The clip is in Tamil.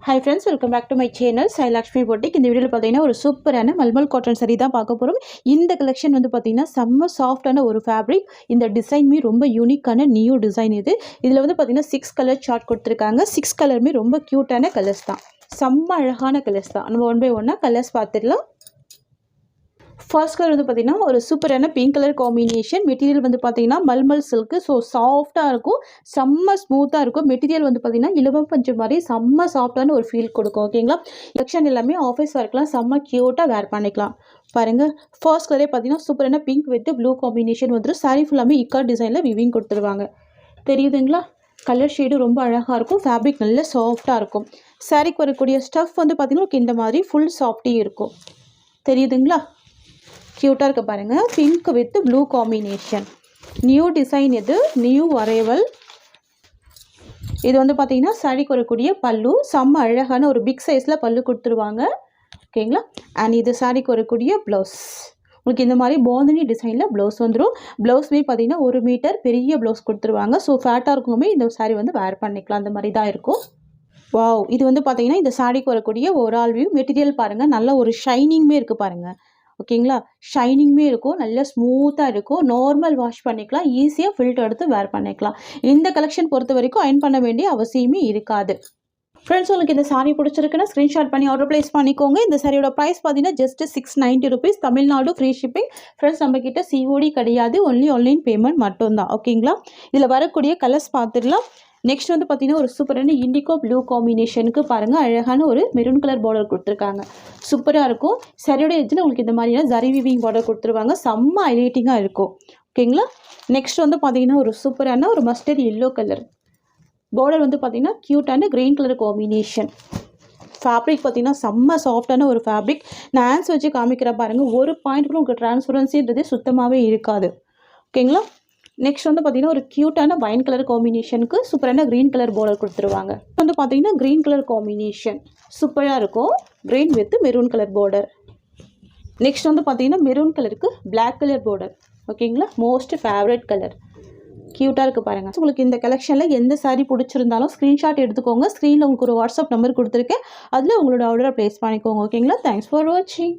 Hi friends, welcome back to my channel Sai Lakshmi Boutique. இந்த வீடியோல பாத்தீங்கன்னா ஒரு சூப்பரான மல்மல் காட்டன் saree தான் பார்க்க போறோம். இந்த கலெக்ஷன் வந்து பாத்தீங்கன்னா செம்ம சாஃப்ட்டான ஒரு ஃபேப்ரிக். இந்த டிசைன்மே ரொம்ப யூனிக்கான நியூ டிசைன் இது. இதுல வந்து பாத்தீங்கன்னா 6 கலர் சார்ட் கொடுத்திருக்காங்க. 6 கலருமே ரொம்ப கியூட்டான கலர்ஸ் தான். செம்ம அழகான கலர்ஸ் தான். நம்ம ஒன் பை ஒன்னா கலர்ஸ் பார்த்துடலாம். ஃபர்ஸ்ட் கலர் வந்து பார்த்தீங்கன்னா ஒரு சூப்பரான பிங்க் கலர் காம்பினேஷன். மெட்டீரியல் வந்து பார்த்தீங்கன்னா மல்மல் சில்க்கு. ஸோ சாஃப்டாக இருக்கும், செம்ம ஸ்மூத்தாக இருக்கும். மெட்டீரியல் வந்து பார்த்தீங்கன்னா இலவம் பஞ்சு மாதிரி செம்ம சாஃப்டான ஒரு ஃபீல் கொடுக்கும். ஓகேங்களா, செக்ஷன் எல்லாமே ஆஃபீஸ் ஒர்க்லாம் செம்ம க்யூட்டாக வேர் பண்ணிக்கலாம். பாருங்கள், ஃபர்ஸ்ட் கலரே பார்த்தீங்கன்னா சூப்பரான பிங்க் வித் ப்ளூ காம்பினேஷன் வந்துடும். சாரீ ஃபுல்லாமே இக்கா டிசைனில் விவிங் கொடுத்துருவாங்க. தெரியுதுங்களா? கலர் ஷேடு ரொம்ப அழகாக இருக்கும். ஃபேப்ரிக் நல்ல சாஃப்டாக இருக்கும். சாரீக்கு வரக்கூடிய ஸ்டஃப் வந்து பார்த்தீங்கன்னா இந்த மாதிரி ஃபுல் சாஃப்டி இருக்கும். தெரியுதுங்களா? க்யூட்டாக இருக்க பாருங்கள். Pink with blue combination. New design, இது நியூ அரைவல். இது வந்து பார்த்தீங்கன்னா சாரிக்கு வரக்கூடிய பல்லு செம்ம அழகான ஒரு பிக் சைஸில் பல்லு கொடுத்துருவாங்க. ஓகேங்களா, அண்ட் இது சாரிக்கு வரக்கூடிய ப்ளவுஸ். உங்களுக்கு இந்த மாதிரி பாந்தினி டிசைனில் ப்ளவுஸ் வந்துடும். ப்ளவுஸ்மே பார்த்தீங்கன்னா 1 மீட்டர் பெரிய ப்ளவுஸ் கொடுத்துருவாங்க. ஸோ ஃபேட்டாக இருக்குமே இந்த சாரீ வந்து வேர் பண்ணிக்கலாம். அந்த மாதிரி தான் இருக்கும். வாவ், இது வந்து பார்த்தீங்கன்னா இந்த சாரிக்கு வரக்கூடிய ஓவரால் வியூ. மெட்டீரியல் பாருங்கள், நல்ல ஒரு ஷைனிங்மே இருக்குது பாருங்கள். ஓகேங்களா, ஷைனிங்மே இருக்கும், நல்ல ஸ்மூத்தாக இருக்கும். நார்மல் வாஷ் பண்ணிக்கலாம், ஈஸியாக ஃபில்டர் எடுத்து வேர் பண்ணிக்கலாம். இந்த கலெக்ஷன் பொறுத்த வரைக்கும் அயர்ன் பண்ண வேண்டிய அவசியமே இருக்காது. ஃப்ரெண்ட்ஸ், உங்களுக்கு இந்த சாரீ பிடிச்சிருக்குன்னா ஸ்க்ரீன்ஷாட் பண்ணி ஆர்டர் ப்ளேஸ் பண்ணிக்கோங்க. இந்த சாரியோட ப்ரைஸ் பார்த்தீங்கன்னா just 690 rupees. Tamil Nadu free shipping. Friends, நம்மக்கிட்ட COD கிடையாது, ஒன்லி ஆன்லைன் பேமெண்ட் மட்டும்தான். ஓகேங்களா, இதில் வரக்கூடிய கலர்ஸ் பார்த்துடலாம். நெக்ஸ்ட் வந்து பார்த்தீங்கன்னா ஒரு சூப்பரான இண்டிகோ ப்ளூ காம்பினேஷனுக்கு பாருங்கள், அழகான ஒரு மெரூன் கலர் பார்டர் கொடுத்துருக்காங்க. சூப்பராக இருக்கும். சரியோட எஜ்ஜில் உங்களுக்கு இந்த மாதிரியான ஜரி வீவிங் பார்டர் கொடுத்துருவாங்க. செம்ம ஹைலைட்டிங்காக இருக்கும். ஓகேங்களா, நெக்ஸ்ட் வந்து பார்த்தீங்கன்னா ஒரு சூப்பரான ஒரு மஸ்டர்ட் எல்லோ கலர் பார்டர் வந்து பார்த்தீங்கன்னா க்யூட்டான க்ரீன் கலர் காம்பினேஷன். ஃபேப்ரிக் பார்த்தீங்கன்னா செம்ம சாஃப்டான ஒரு ஃபேப்ரிக். நான் ஹேண்ட்ஸ் வச்சு காமிக்கிற பாருங்கள், ஒரு பாயிண்ட் கூட உங்களுக்கு டிரான்ஸ்பரன்சின்றது சுத்தமாகவே இருக்காது. ஓகேங்களா, நெக்ஸ்ட் வந்து பார்த்தீங்கன்னா ஒரு க்யூட்டான வைன் கலர் காம்பினேஷனுக்கு சூப்பரான க்ரீன் கலர் பார்டர் கொடுத்துருவாங்க. வந்து பார்த்தீங்கன்னா க்ரீன் கலர் காம்பினேஷன் சூப்பராக இருக்கும். Green with maroon colour border. Next வந்து பார்த்தீங்கன்னா மெரூன் கலருக்கு பிளாக் கலர் பார்டர். ஓகேங்களா, மோஸ்ட் ஃபேவரட் கலர். க்யூட்டாக இருக்குது பாருங்கள். உங்களுக்கு இந்த கலெக்ஷனில் எந்த சாரீ பிடிச்சிருந்தாலும் ஸ்க்ரீன்ஷாட் எடுத்துக்கோங்க. ஸ்க்ரீனில் உங்களுக்கு ஒரு வாட்ஸ்அப் நம்பர் கொடுத்துருக்கேன், அதில் உங்களோட ஆர்டரை ப்ளேஸ் பண்ணிக்கோங்க. ஓகேங்களா, தேங்க்ஸ் ஃபார் வாட்சிங்.